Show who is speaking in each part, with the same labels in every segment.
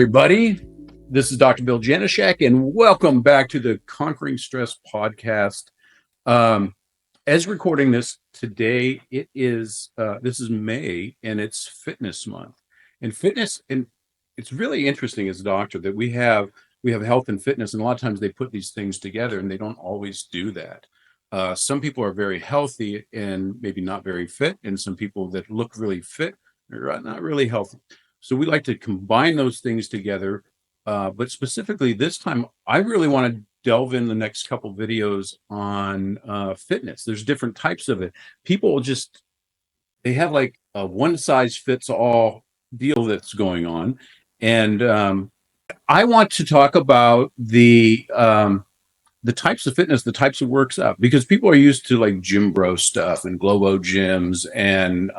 Speaker 1: Everybody, this is Dr. Bill Janishek, and welcome back to the Conquering Stress podcast. As recording this today, this is May, and it's Fitness Month. And it's really interesting as a doctor that we have health and fitness, and a lot of times they put these things together, and they don't always do that. Some people are very healthy and maybe not very fit, and some people that look really fit are not really healthy. So we like to combine those things together. But specifically this time, I really want to delve in the next couple videos on fitness. There's different types of it. People they have like a one size fits all deal that's going on. And I want to talk about the types of fitness, the types of works out, because people are used to like gym bro stuff and Globo gyms and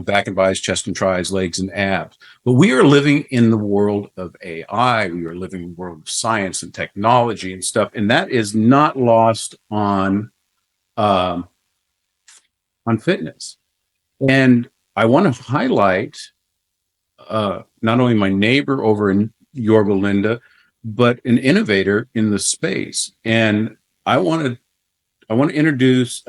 Speaker 1: back and bis, chest and tris, legs and abs. But we are living in the world of AI. We are living in the world of science and technology and stuff. And that is not lost on fitness. And I want to highlight not only my neighbor over in Yorba Linda, but an innovator in the space. And I want to introduce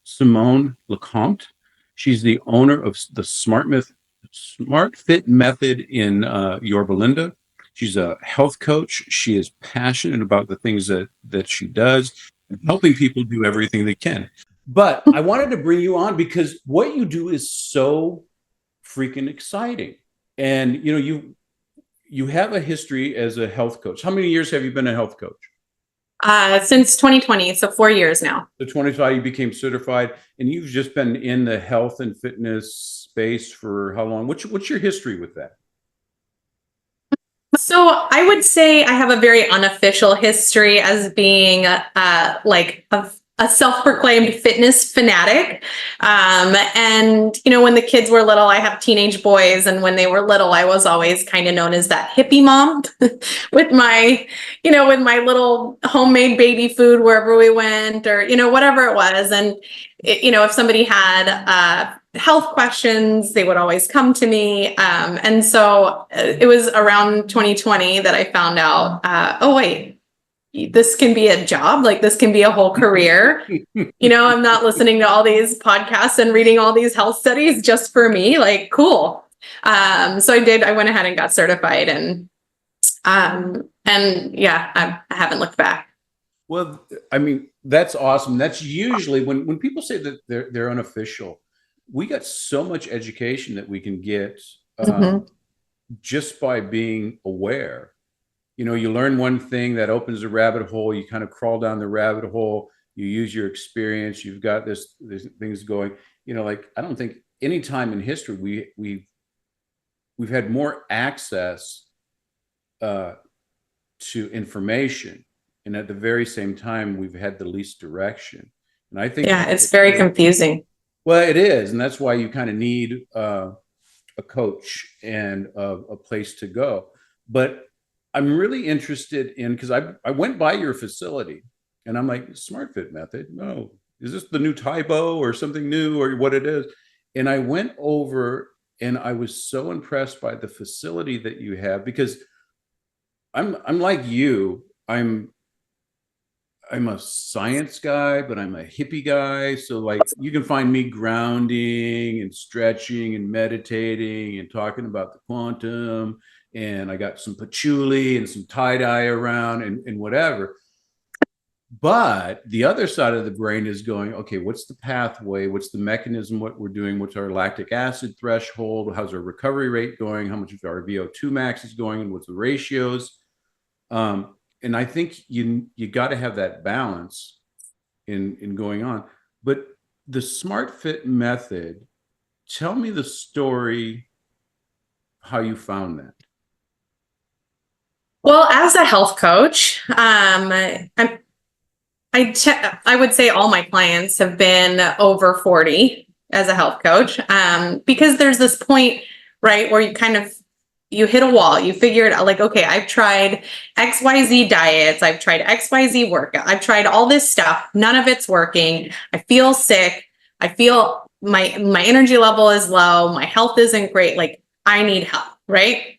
Speaker 1: Simone Lecompte. She's the owner of the Smart Fit method in Yorba Linda. She's a health coach. She is passionate about the things that she does and helping people do everything they can. But I wanted to bring you on because what you do is so freaking exciting. And you have a history as a health coach. How many years have you been a health coach?
Speaker 2: Since 2020, so 4 years now.
Speaker 1: So 25, you became certified, and you've just been in the health and fitness space for how long? What's your history with that?
Speaker 2: So I would say I have a very unofficial history as being a self-proclaimed fitness fanatic. And when the kids were little, I have teenage boys. And when they were little, I was always kind of known as that hippie mom with my little homemade baby food wherever we went, or, whatever it was. And, if somebody had health questions, they would always come to me. And so it was around 2020 that I found out, oh, wait, this can be a job, like this can be a whole career. I'm not listening to all these podcasts and reading all these health studies just for me, like, cool. So I went ahead and got certified, and yeah, I haven't looked back.
Speaker 1: Well, I mean, that's awesome. That's usually when people say that they're unofficial, we got so much education that we can get just by being aware. You learn one thing that opens a rabbit hole, you kind of crawl down the rabbit hole, you use your experience, you've got this things going, like, I don't think any time in history we've had more access to information, and at the very same time we've had the least direction. And I think
Speaker 2: it's very confusing.
Speaker 1: Well, it is, and that's why you kind of need a coach and a place to go. But I'm really interested in, because I went by your facility and I'm like, Smart Fit method? No. Is this the new Tybo or something new or what it is? And I went over and I was so impressed by the facility that you have, because I'm like you. I'm a science guy, but I'm a hippie guy. So like you can find me grounding and stretching and meditating and talking about the quantum. And I got some patchouli and some tie-dye around and whatever. But the other side of the brain is going, okay, what's the pathway? What's the mechanism? What we're doing? What's our lactic acid threshold? How's our recovery rate going? How much of our VO2 max is going? And what's the ratios? And I think you got to have that balance in going on. But the Smart Fit method, tell me the story, how you found that.
Speaker 2: Well, as a health coach, I would say all my clients have been over 40 as a health coach, because there's this point, right, where you hit a wall, you figure it out, like, okay, I've tried XYZ diets, I've tried XYZ workout, I've tried all this stuff, none of it's working, I feel sick, I feel my energy level is low, my health isn't great, like, I need help, right?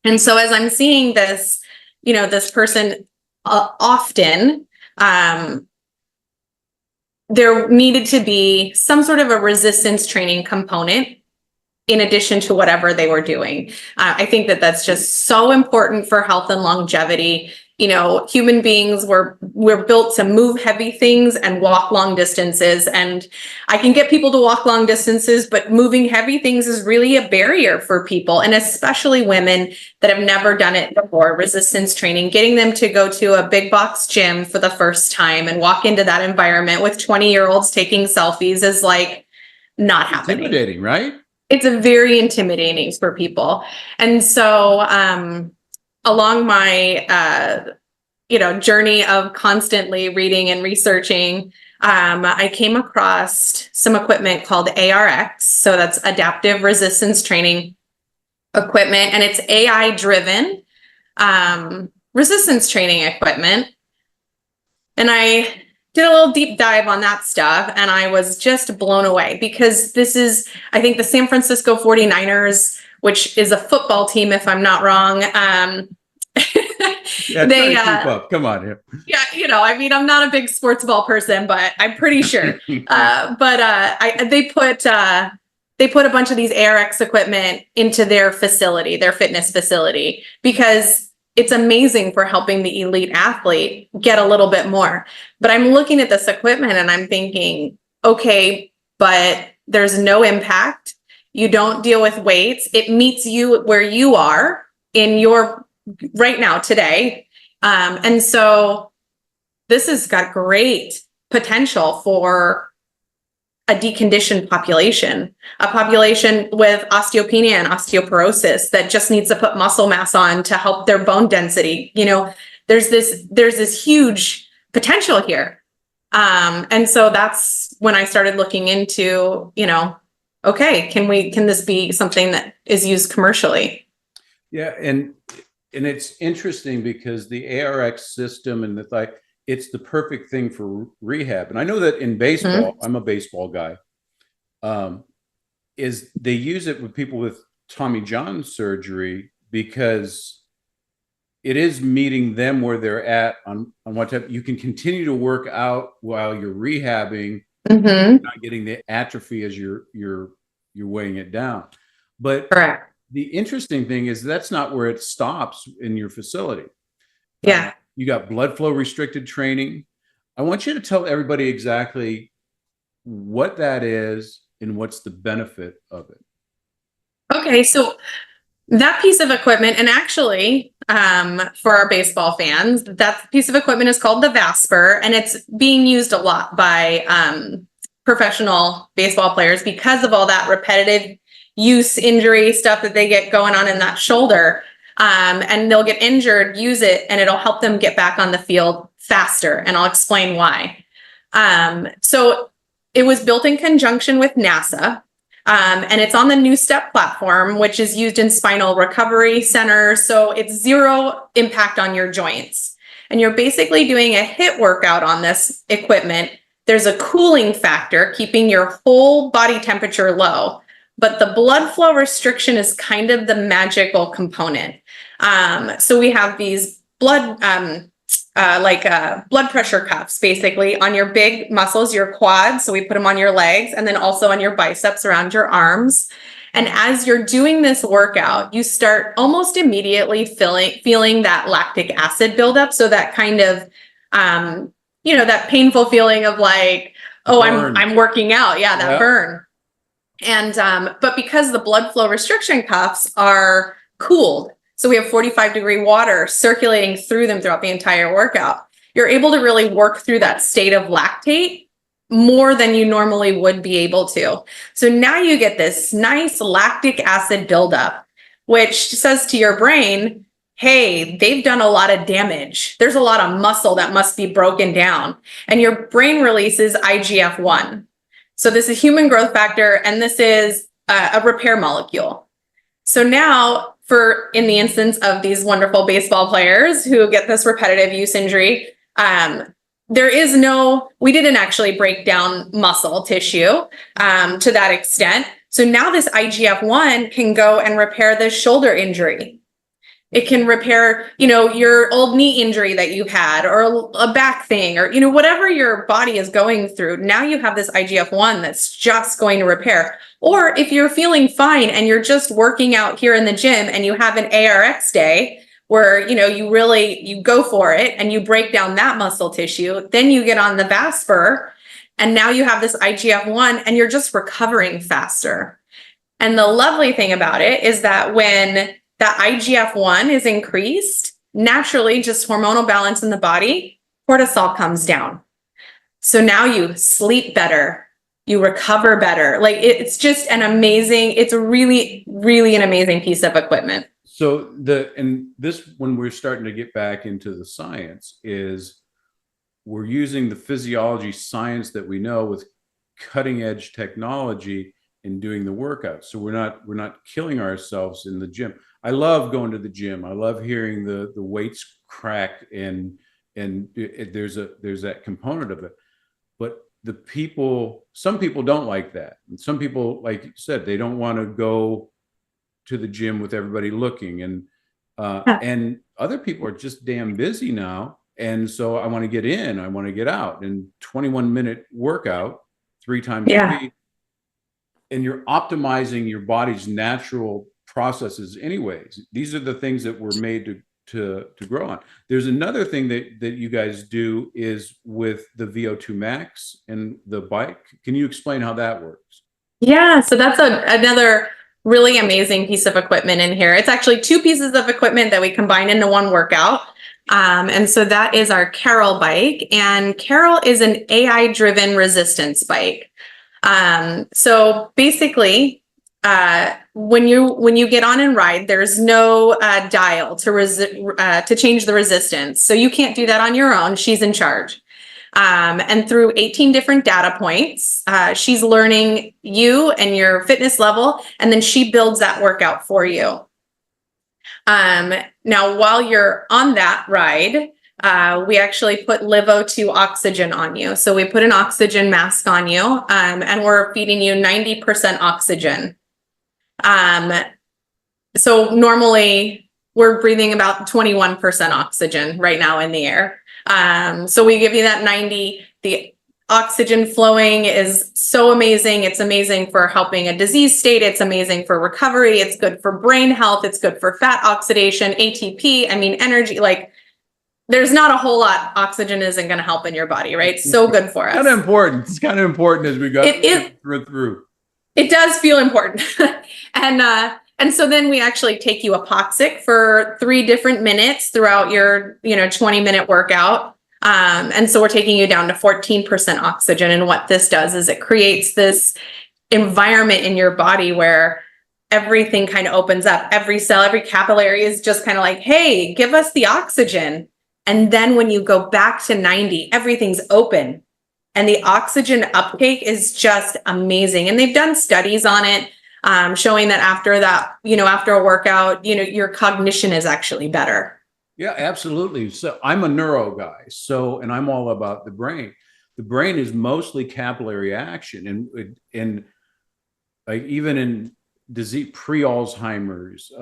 Speaker 2: And so as I'm seeing this, this person often, there needed to be some sort of a resistance training component in addition to whatever they were doing. I think that that's just so important for health and longevity. Human beings we're built to move heavy things and walk long distances. And I can get people to walk long distances, but moving heavy things is really a barrier for people, and especially women that have never done it before. Resistance training, getting them to go to a big box gym for the first time and walk into that environment with 20-year-olds taking selfies is like not happening.
Speaker 1: Intimidating, right?
Speaker 2: It's a very intimidating for people. And so along my journey of constantly reading and researching, I came across some equipment called ARX. So that's adaptive resistance training equipment, and it's AI driven resistance training equipment. And I did a little deep dive on that stuff, and I was just blown away, because this is, I think, the San Francisco 49ers, which is a football team, if I'm not wrong.
Speaker 1: Yeah, they keep up. Come on here.
Speaker 2: Yeah, I'm not a big sports ball person, but I'm pretty sure. They put a bunch of these ARX equipment into their facility, their fitness facility, because it's amazing for helping the elite athlete get a little bit more. But I'm looking at this equipment and I'm thinking, okay, but there's no impact. You don't deal with weights. It meets you where you are in your right now today. And so this has got great potential for a deconditioned population, a population with osteopenia and osteoporosis that just needs to put muscle mass on to help their bone density. There's this huge potential here. And so that's when I started looking into, okay, can this be something that is used commercially?
Speaker 1: Yeah. And it's interesting because the ARX system and it's the perfect thing for rehab. And I know that in baseball, I'm a baseball guy, is they use it with people with Tommy John surgery, because it is meeting them where they're at on what type. You can continue to work out while you're rehabbing, not getting the atrophy as you're weighing it down. But
Speaker 2: correct.
Speaker 1: The interesting thing is that's not where it stops in your facility.
Speaker 2: Yeah.
Speaker 1: You got blood flow restricted training. I want you to tell everybody exactly what that is and what's the benefit of it.
Speaker 2: Okay, so that piece of equipment, and actually, for our baseball fans, that piece of equipment is called the Vasper, and it's being used a lot by professional baseball players because of all that repetitive use injury stuff that they get going on in that shoulder. And they'll get injured, use it, and it'll help them get back on the field faster. And I'll explain why. So it was built in conjunction with NASA. And it's on the New Step platform, which is used in spinal recovery centers. So it's zero impact on your joints. And you're basically doing a HIIT workout on this equipment. There's a cooling factor, keeping your whole body temperature low. But the blood flow restriction is kind of the magical component. So we have these blood pressure cuffs basically on your big muscles, your quads. So we put them on your legs and then also on your biceps around your arms. And as you're doing this workout, you start almost immediately feeling that lactic acid buildup. So that kind of, that painful feeling of like, oh, I'm working out. Yeah, that burn. And, but because the blood flow restriction cuffs are cooled, so we have 45-degree water circulating through them throughout the entire workout, you're able to really work through that state of lactate more than you normally would be able to. So now you get this nice lactic acid buildup, which says to your brain, hey, they've done a lot of damage. There's a lot of muscle that must be broken down. And your brain releases IGF-1. So this is human growth factor, and this is a repair molecule. So now, in the instance of these wonderful baseball players who get this repetitive use injury, we didn't actually break down muscle tissue to that extent. So now this IGF-1 can go and repair this shoulder injury. It can repair, your old knee injury that you've had, or a back thing, or, whatever your body is going through. Now you have this IGF-1 that's just going to repair. Or if you're feeling fine and you're just working out here in the gym and you have an ARX day where, you go for it and you break down that muscle tissue, then you get on the Vasper and now you have this IGF-1 and you're just recovering faster. And the lovely thing about it is that when that IGF-1 is increased, naturally, just hormonal balance in the body, cortisol comes down. So now you sleep better, you recover better. Like it's just it's really, really an amazing piece of equipment.
Speaker 1: So when we're starting to get back into the science is we're using the physiology science that we know with cutting edge technology in doing the workouts. So we're not killing ourselves in the gym. I love going to the gym. I love hearing the weights crack and there's that component of it. But some people don't like that. And some people, like you said, they don't want to go to the gym with everybody looking. And other people are just damn busy now. And so I want to get in, I want to get out. And 21-minute workout 3 times a week. And you're optimizing your body's natural processes anyways. These are the things that were made to grow on. There's another thing that you guys do is with the VO2 Max and the bike. Can you explain how that works?
Speaker 2: Yeah, so that's another really amazing piece of equipment in here. It's actually 2 pieces of equipment that we combine into one workout. And so that is our Carol bike, and Carol is an AI-driven resistance bike. So basically, when you get on and ride, there's no dial to change the resistance. So you can't do that on your own. She's in charge. And through 18 different data points, she's learning you and your fitness level, and then she builds that workout for you. Now, while you're on that ride, we actually put LiVO2 oxygen on you. So we put an oxygen mask on you, and we're feeding you 90% oxygen. So normally we're breathing about 21% oxygen right now in the air. So we give you that 90. The oxygen flowing is so amazing. It's amazing for helping a disease state. It's amazing for recovery. It's good for brain health. It's good for fat oxidation, ATP. I mean, energy, like there's not a whole lot oxygen isn't going to help in your body, right? So good for us.
Speaker 1: Kind of important. It's kind of important as we go through.
Speaker 2: It does feel important. And so then we actually take you apoxic for 3 different minutes throughout your, 20-minute workout. And so we're taking you down to 14% oxygen. And what this does is it creates this environment in your body where everything kind of opens up. Every cell, every capillary is just kind of like, hey, give us the oxygen. And then when you go back to 90, everything's open. And the oxygen uptake is just amazing. And they've done studies on it, showing that after a workout, your cognition is actually better.
Speaker 1: Yeah, absolutely. So I'm a neuro guy. And I'm all about the brain. The brain is mostly capillary action, and like even in disease, pre-Alzheimer's,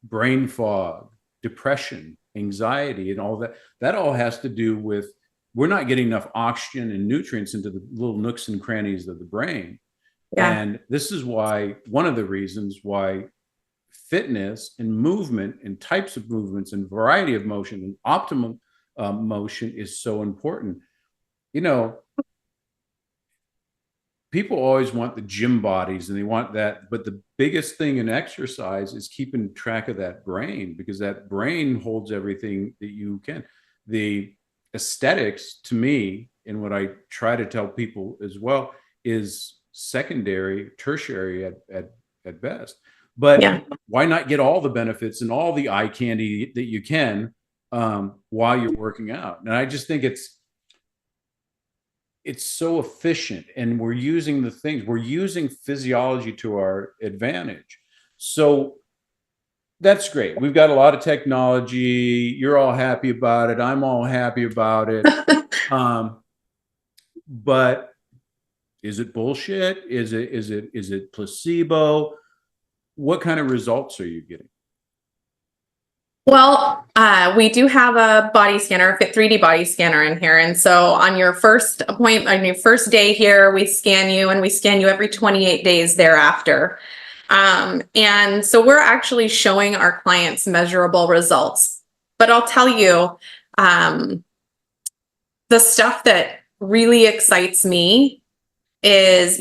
Speaker 1: brain fog, depression, anxiety, and all that all has to do with we're not getting enough oxygen and nutrients into the little nooks and crannies of the brain. Yeah. And this is why, one of the reasons why fitness and movement and types of movements and variety of motion and optimum motion is so important. People always want the gym bodies and they want that, but the biggest thing in exercise is keeping track of that brain, because that brain holds everything that you can. The aesthetics, to me, and what I try to tell people as well, is secondary, tertiary at best. But why not get all the benefits and all the eye candy that you can while you're working out? And I just think it's so efficient, and we're using physiology to our advantage. So that's great. We've got a lot of technology. You're all happy about it. I'm all happy about it. But is it bullshit? Is it placebo? What kind of results are you getting?
Speaker 2: Well, we do have a body scanner, a 3D body scanner in here. And so on your first appointment, on your first day here, we scan you and we scan you every 28 days thereafter. And so we're actually showing our clients measurable results. But I'll tell you, the stuff that really excites me is,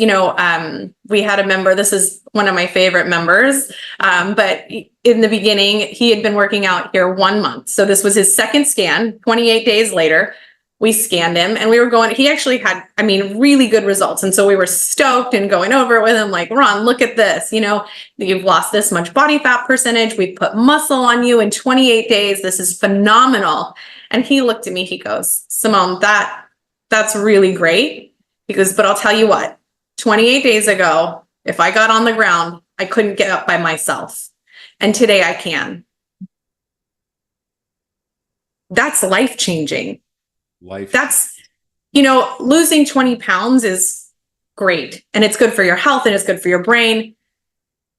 Speaker 2: we had a member, this is one of my favorite members, but in the beginning, he had been working out here 1 month. So this was his second scan, 28 days later. We scanned him and we were going, he actually had, really good results. And so we were stoked and going over it with him, like, Ron, look at this, you've lost this much body fat percentage. We put muscle on you in 28 days. This is phenomenal. And he looked at me, he goes, Simone, that's really great. He goes, but I'll tell you what, 28 days ago, if I got on the ground, I couldn't get up by myself. And today I can. That's life-changing. That's, losing 20 pounds is great. And it's good for your health and it's good for your brain.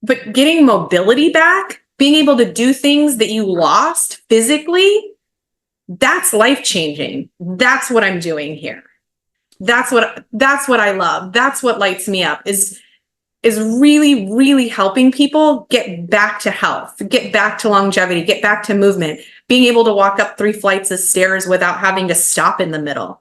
Speaker 2: But getting mobility back, being able to do things that you lost physically, that's life-changing. That's what I'm doing here. That's what I love. That's what lights me up is really, really helping people get back to health, get back to longevity, get back to movement, being able to walk up 3 flights of stairs without having to stop in the middle.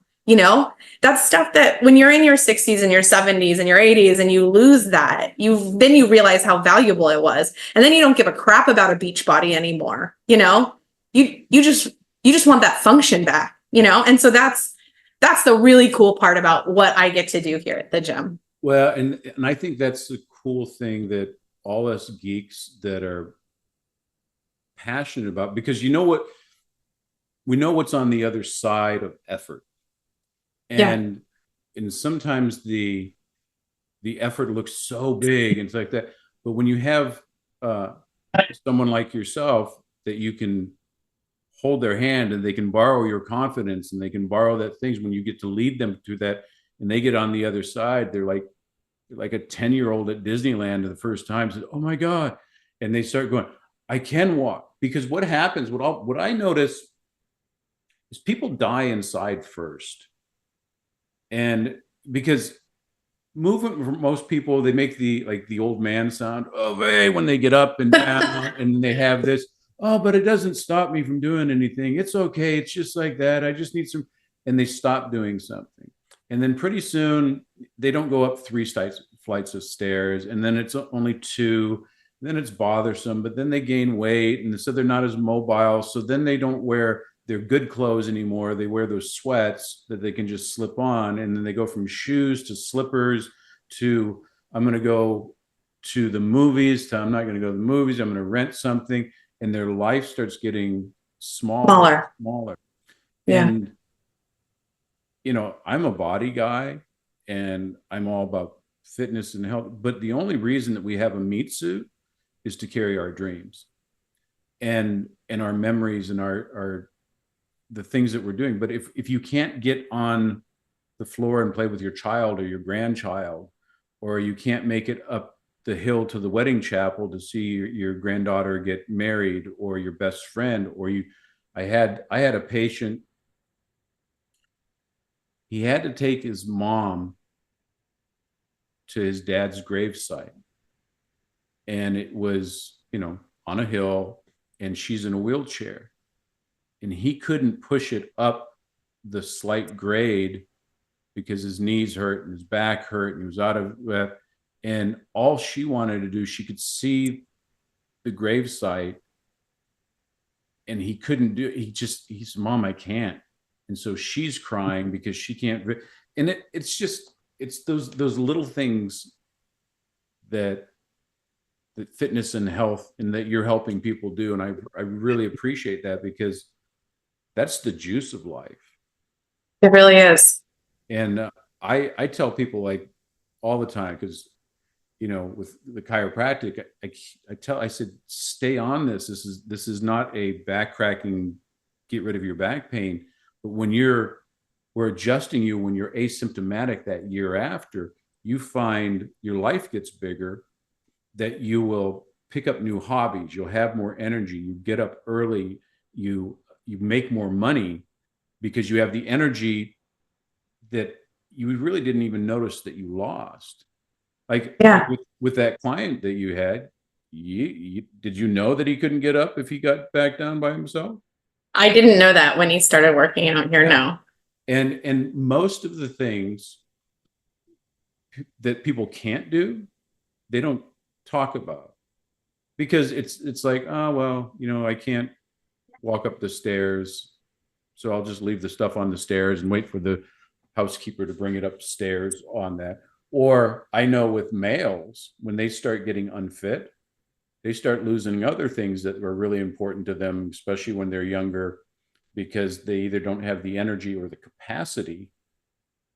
Speaker 2: That's stuff that when you're in your 60s and your 70s and your 80s and you lose that, then you realize how valuable it was. And then you don't give a crap about a beach body anymore. You just want that function back, And so that's the really cool part about what I get to do here at the gym.
Speaker 1: Well, and I think that's the cool thing that all us geeks that are passionate about, because we know what's on the other side of effort. And sometimes the effort looks so big and it's like that. But when you have someone like yourself that you can hold their hand and they can borrow your confidence and they can borrow that things when you get to lead them through that and they get on the other side, they're like a 10-year-old at Disneyland the first time says, oh my God. And they start going, I can walk. Because what happens, what I notice is people die inside first. And because movement for most people, they make the old man sound, oh, hey, when they get up and down and they have this, oh, but it doesn't stop me from doing anything. It's okay. It's just like that. I just need some. And they stop doing something. And then pretty soon they don't go up 3 flights of stairs. And then it's only 2. Then it's bothersome, but then they gain weight. And so they're not as mobile. So then they don't wear their good clothes anymore. They wear those sweats that they can just slip on. And then they go from shoes to slippers to I'm going to go to the movies to I'm not going to go to the movies. I'm going to rent something. And their life starts getting smaller.
Speaker 2: Yeah.
Speaker 1: And, I'm a body guy and I'm all about fitness and health. But the only reason that we have a meat suit is to carry our dreams and our memories and our the things that we're doing. But if you can't get on the floor and play with your child or your grandchild, or you can't make it up the hill to the wedding chapel to see your granddaughter get married or your best friend, or I had a patient, he had to take his mom to his dad's gravesite. And it was, on a hill and she's in a wheelchair and he couldn't push it up the slight grade because his knees hurt and his back hurt and he was out of breath. And all she wanted to do, she could see the gravesite and he couldn't do it. He said, Mom, I can't. And so she's crying because she can't. And it's those little things that fitness and health and that you're helping people do. And I really appreciate that because that's the juice of life.
Speaker 2: It really is.
Speaker 1: And I tell people like all the time, because with the chiropractic, I said, stay on this. This is not a back cracking, get rid of your back pain. But when we're adjusting you when you're asymptomatic that year after, you find your life gets bigger, that you will pick up new hobbies, you'll have more energy, you get up early, you make more money because you have the energy that you really didn't even notice that you lost. Like
Speaker 2: Yeah.
Speaker 1: with that client that you had, did you know that he couldn't get up if he got back down by himself?
Speaker 2: I didn't know that when he started working out here.
Speaker 1: Yeah.
Speaker 2: No.
Speaker 1: And most of the things that people can't do, they don't talk about because it's like, oh well, I can't walk up the stairs, so I'll just leave the stuff on the stairs and wait for the housekeeper to bring it upstairs on that. Or I know with males, when they start getting unfit, they start losing other things that are really important to them, especially when they're younger, because they either don't have the energy or the capacity.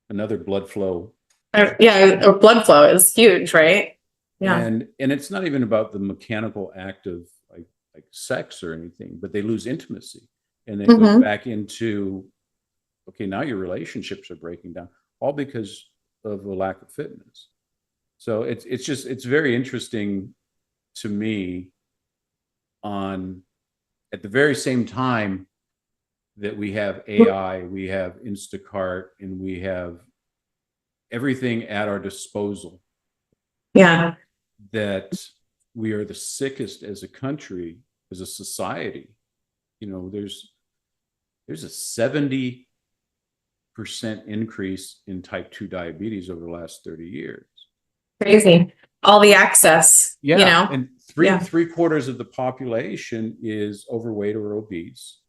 Speaker 1: Another blood flow.
Speaker 2: Yeah, blood flow is huge, right? Yeah.
Speaker 1: And it's not even about the mechanical act of like sex or anything, but they lose intimacy, and it goes back into, okay, now your relationships are breaking down, all because of a lack of fitness. So it's very interesting to me. On At the very same time that we have AI, we have Instacart, and we have everything at our disposal,
Speaker 2: Yeah.
Speaker 1: that we are the sickest as a country, as a society. There's a 70% increase in type 2 diabetes over the last 30 years.
Speaker 2: Crazy. All the access,
Speaker 1: Yeah. And
Speaker 2: Yeah.
Speaker 1: three quarters of the population is overweight or obese.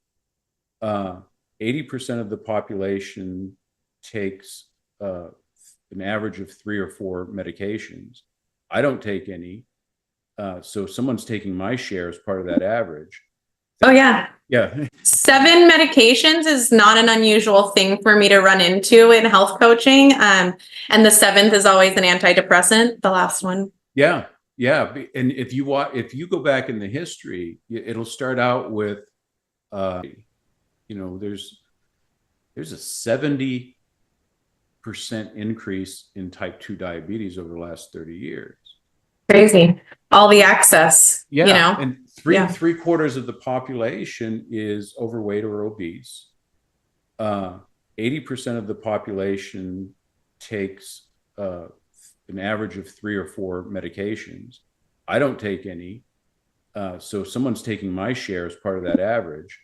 Speaker 1: 80% of the population takes an average of 3 or 4 medications. I don't take any. So someone's taking my share as part of that average.
Speaker 2: Oh, yeah.
Speaker 1: Yeah.
Speaker 2: 7 medications is not an unusual thing for me to run into in health coaching. And the 7th is always an antidepressant, the last one.
Speaker 1: Yeah. Yeah. And if you go back in the history, it'll start out with, there's a 70% increase in type 2 diabetes over the last 30 years.
Speaker 2: Crazy. All the access,
Speaker 1: Yeah. And three quarters of the population is overweight or obese. 80% of the population takes an average of 3 or 4 medications. I don't take any. So someone's taking my share as part of that average.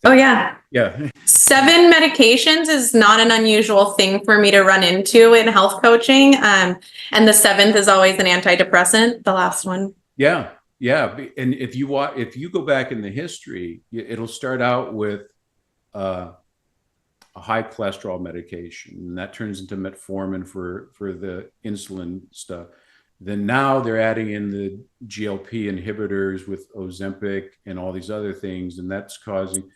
Speaker 2: Oh, yeah.
Speaker 1: Yeah.
Speaker 2: 7 medications is not an unusual thing for me to run into in health coaching. And the 7th is always an antidepressant, the last one.
Speaker 1: Yeah. Yeah. And if you go back in the history, it'll start out with a high cholesterol medication, and that turns into metformin for the insulin stuff. Then now they're adding in the GLP inhibitors with Ozempic and all these other things, and that's causing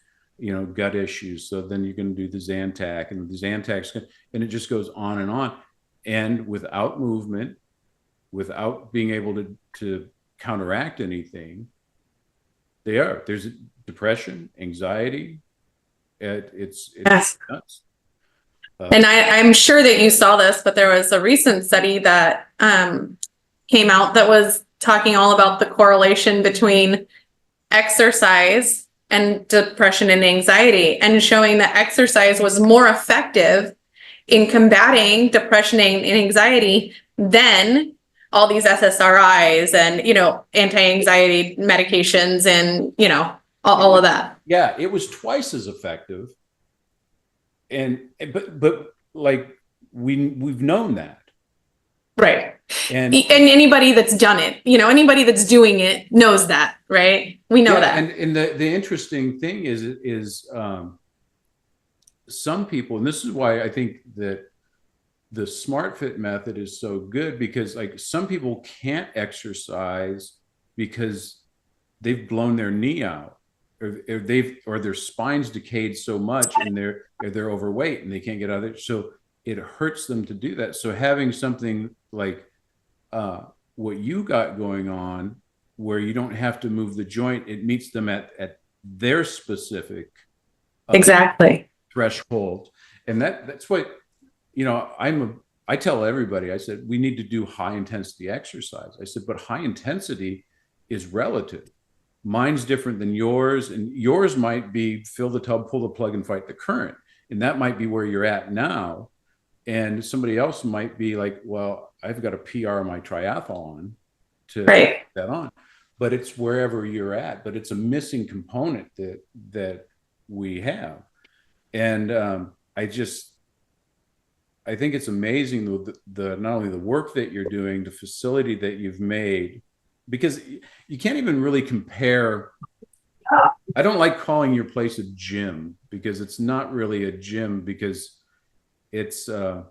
Speaker 1: gut issues. So then you're going to do the Zantac, and the Zantac, and it just goes on and on. And without movement, without being able to counteract anything, there's depression, anxiety. It's
Speaker 2: Yes.
Speaker 1: nuts.
Speaker 2: And I'm sure that you saw this, but there was a recent study that came out that was talking all about the correlation between exercise and depression and anxiety, and showing that exercise was more effective in combating depression and anxiety than all these SSRIs and, anti-anxiety medications and, all of that.
Speaker 1: Yeah, it was twice as effective. But like we've known that.
Speaker 2: Right.
Speaker 1: And
Speaker 2: anybody that's done it, anybody that's doing it knows that, right? We know that.
Speaker 1: And the interesting thing is some people, and this is why I think that the Smart Fit method is so good, because like some people can't exercise because they've blown their knee out, or their spine's decayed so much, and they're overweight and they can't get out of it. So it hurts them to do that. So having something like what you got going on, where you don't have to move the joint, it meets them at their specific
Speaker 2: exactly
Speaker 1: threshold. And that's what I tell everybody. I said we need to do high intensity exercise. I said, but high intensity is relative. Mine's different than yours, and yours might be fill the tub, pull the plug, and fight the current. And that might be where you're at now. And somebody else might be like, well, I've got a PR my triathlon to
Speaker 2: Right.
Speaker 1: put that on. But it's wherever you're at. But it's a missing component that we have. And I think it's amazing the not only the work that you're doing, the facility that you've made, because you can't even really compare. I don't like calling your place a gym because it's not really a gym, because it's I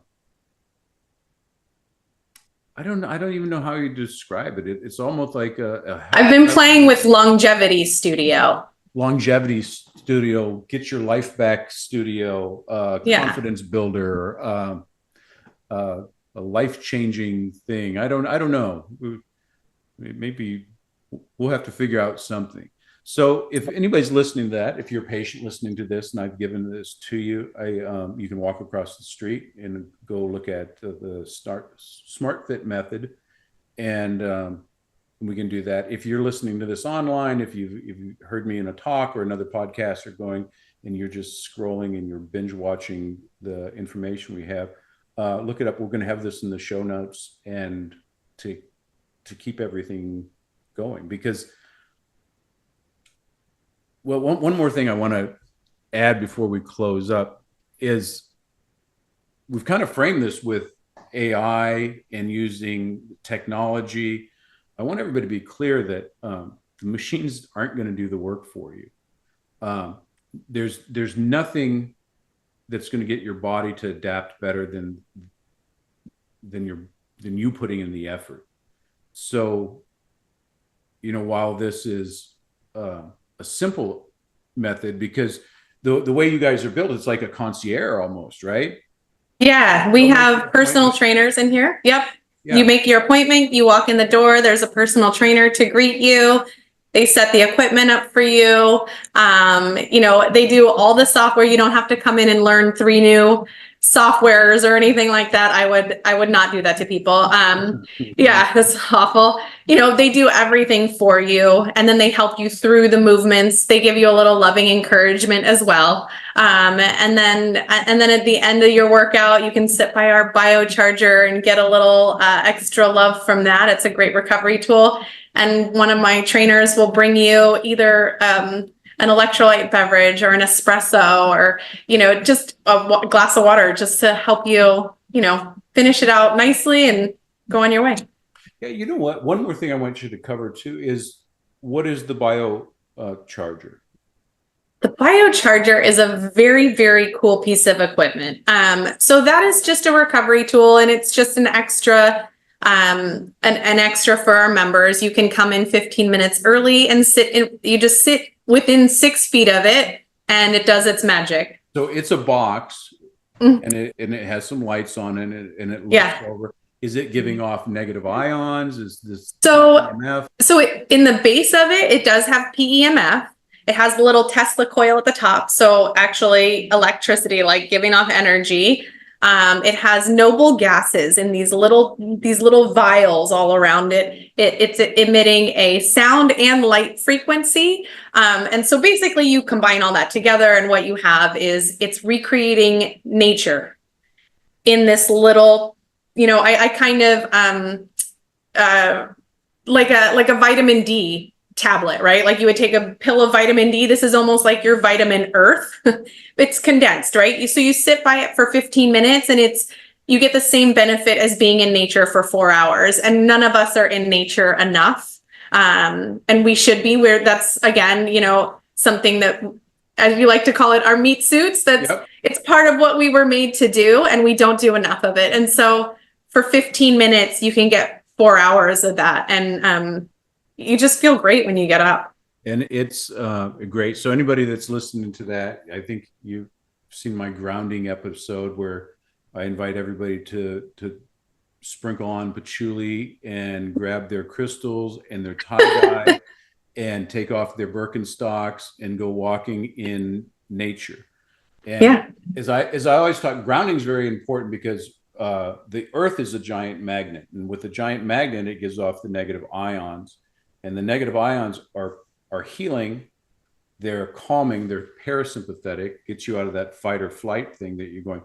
Speaker 1: don't even know how you describe it. It's almost like
Speaker 2: I've been playing with longevity studio.
Speaker 1: Longevity studio, get your life back studio, confidence builder, a life-changing thing. I don't know. Maybe we'll have to figure out something. So if anybody's listening to that, if you're a patient listening to this and I've given this to you, you can walk across the street and go look at the Smart Fit method, and we can do that. If you're listening to this online, if you've heard me in a talk or another podcast or going, and you're just scrolling and you're binge watching the information we have, look it up. We're going to have this in the show notes, and to keep everything going, because, well, one more thing I want to add before we close up is we've kind of framed this with AI and using technology. I want everybody to be clear that the machines aren't going to do the work for you. There's nothing that's going to get your body to adapt better than you putting in the effort. So, while this is a simple method, because the way you guys are built, it's like a concierge almost, right?
Speaker 2: Yeah, we have personal trainers in here. Yep. Yeah. You make your appointment, you walk in the door, there's a personal trainer to greet you. They set the equipment up for you. They do all the software. You don't have to come in and learn 3 new softwares or anything like that. I would not do that to people. Yeah, that's awful. They do everything for you, and then they help you through the movements. They give you a little loving encouragement as well. And then at the end of your workout, you can sit by our biocharger and get a little extra love from that. It's a great recovery tool. And one of my trainers will bring you either an electrolyte beverage or an espresso, or, just a glass of water, just to help you, finish it out nicely and go on your way.
Speaker 1: Yeah. You know what? One more thing I want you to cover too is, what is the biocharger?
Speaker 2: The biocharger is a very, very cool piece of equipment. So that is just a recovery tool, and it's just an extra for our members. You can come in 15 minutes early and you just sit within 6 feet of it, and it does its magic. So it's a box, and it has some lights on it, and it looks over. Is it giving off negative ions? Is this PEMF? So in the base of it, it does have PEMF. It has the little Tesla coil at the top. So actually electricity, like giving off energy. It has noble gases in these little vials all around it. It's emitting a sound and light frequency. And so basically you combine all that together, and what you have is it's recreating nature in this little, I kind of like a vitamin D tablet, right? Like you would take a pill of vitamin D. This is almost like your vitamin Earth. It's condensed, right? So you sit by it for 15 minutes, and you get the same benefit as being in nature for 4 hours. And none of us are in nature enough. And we should be, where that's, again, something that, as you like to call it, our meat suits. It's part of what we were made to do, and we don't do enough of it. And so for 15 minutes, you can get 4 hours of that. And, you just feel great when you get up. And it's great. So anybody that's listening to that, I think you've seen my grounding episode where I invite everybody to sprinkle on patchouli and grab their crystals and their tie-dye and take off their Birkenstocks and go walking in nature. And as I always talk, grounding is very important, because the earth is a giant magnet, and with a giant magnet, it gives off the negative ions.
Speaker 1: And the negative ions are healing, they're calming, they're parasympathetic, gets you out of that fight or flight thing that you're going.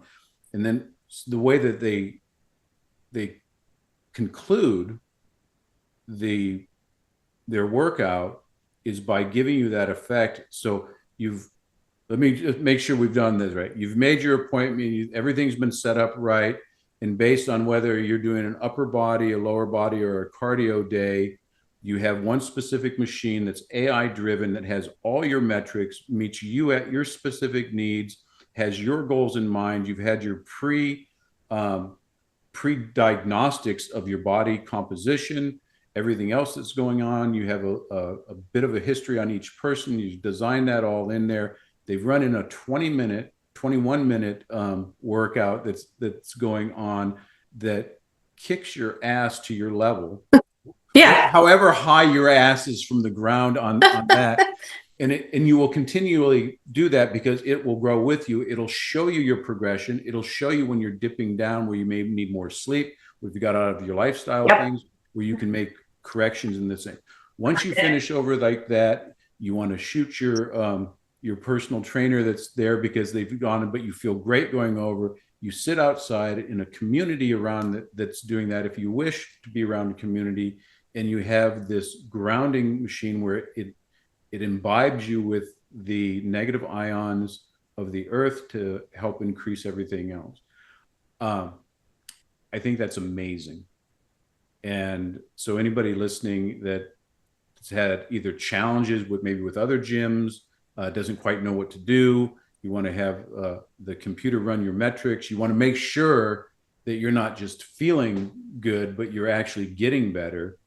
Speaker 1: And then the way that they conclude their workout is by giving you that effect. So you've let me just make sure we've done this right. You've made your appointment, everything's been set up right. And based on whether you're doing an upper body, a lower body, or a cardio day, you have one specific machine that's AI driven, that has all your metrics, meets you at your specific needs, has your goals in mind. You've had your pre-diagnostics of your body composition, everything else that's going on. You have a bit of a history on each person. You've designed that all in there. They've run in a 20-minute, 21-minute workout that's going on that kicks your ass to your level.
Speaker 2: Yeah.
Speaker 1: However high your ass is from the ground on that. And you will continually do that because it will grow with you. It'll show you your progression. It'll show you when you're dipping down, where you may need more sleep, where you got out of your lifestyle things, where you can make corrections in this thing. Once you finish over like that, you want to shoot your personal trainer that's there because they've gone, but you feel great going over. You sit outside in a community around that's doing that, if you wish to be around a community, and you have this grounding machine where it imbibes you with the negative ions of the earth to help increase everything else. I think that's amazing. And so anybody listening that has had either challenges with other gyms, doesn't quite know what to do, you want to have the computer run your metrics, you want to make sure that you're not just feeling good, but you're actually getting better.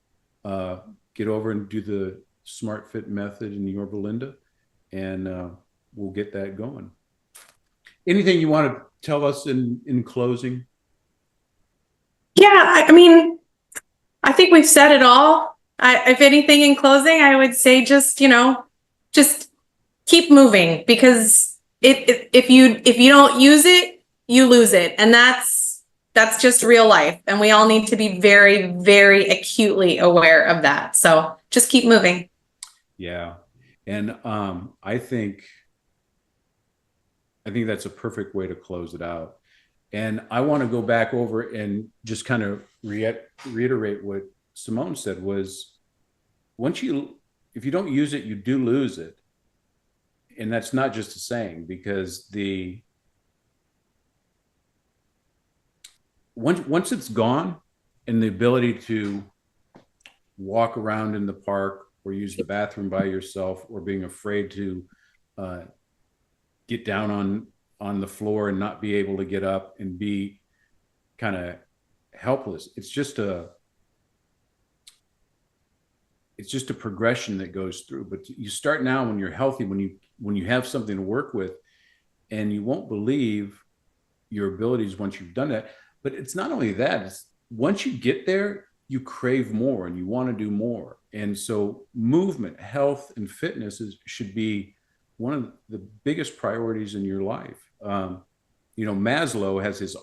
Speaker 1: Get over and do the Smart Fit method in Yorba Linda, and we'll get that going. Anything you want to tell us in closing?
Speaker 2: Yeah, I mean, I think we've said it all. If anything, in closing, I would say just keep moving, because if you don't use it, you lose it, and that's just real life, and we all need to be very, very acutely aware of that. So just keep moving.
Speaker 1: Yeah, and I think that's a perfect way to close it out. And I want to go back over and just kind of reiterate what Simone said was, if you don't use it, you do lose it. And that's not just a saying, because once it's gone, and the ability to walk around in the park or use the bathroom by yourself, or being afraid to get down on the floor and not be able to get up and be kind of helpless. It's just a progression that goes through. But you start now when you're healthy, when you have something to work with, and you won't believe your abilities once you've done that. But it's not only that, it's once you get there, you crave more and you want to do more. And so movement, health, and fitness should be one of the biggest priorities in your life. Maslow has his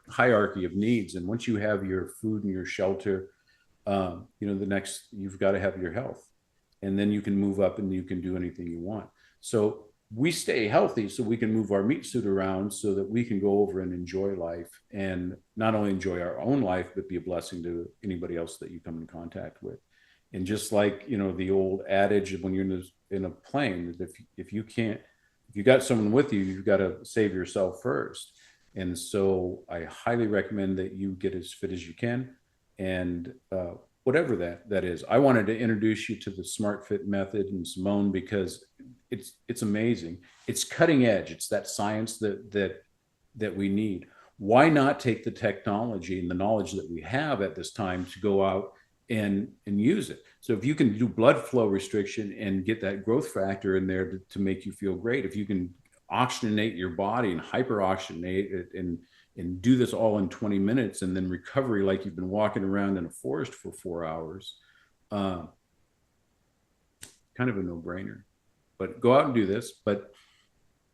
Speaker 1: hierarchy of needs. And once you have your food and your shelter, the next, you've got to have your health. And then you can move up and you can do anything you want. So we stay healthy so we can move our meat suit around, so that we can go over and enjoy life, and not only enjoy our own life, but be a blessing to anybody else that you come in contact with. And just like, the old adage, when you're in a plane, if you got someone with you, you've got to save yourself first. And so I highly recommend that you get as fit as you can. And whatever that is. I wanted to introduce you to the Smart Fit method and Simone, because it's amazing. It's cutting edge. It's that science that we need. Why not take the technology and the knowledge that we have at this time to go out and use it? So if you can do blood flow restriction and get that growth factor in there to make you feel great, if you can oxygenate your body and hyperoxygenate it and do this all in 20 minutes, and then recovery like you've been walking around in a forest for 4 hours, kind of a no-brainer. But go out and do this. But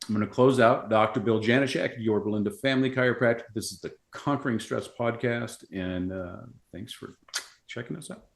Speaker 1: I'm going to close out. Dr. Bill Janishek, your Belinda Family Chiropractic. This is the Conquering Stress podcast, and thanks for checking us out.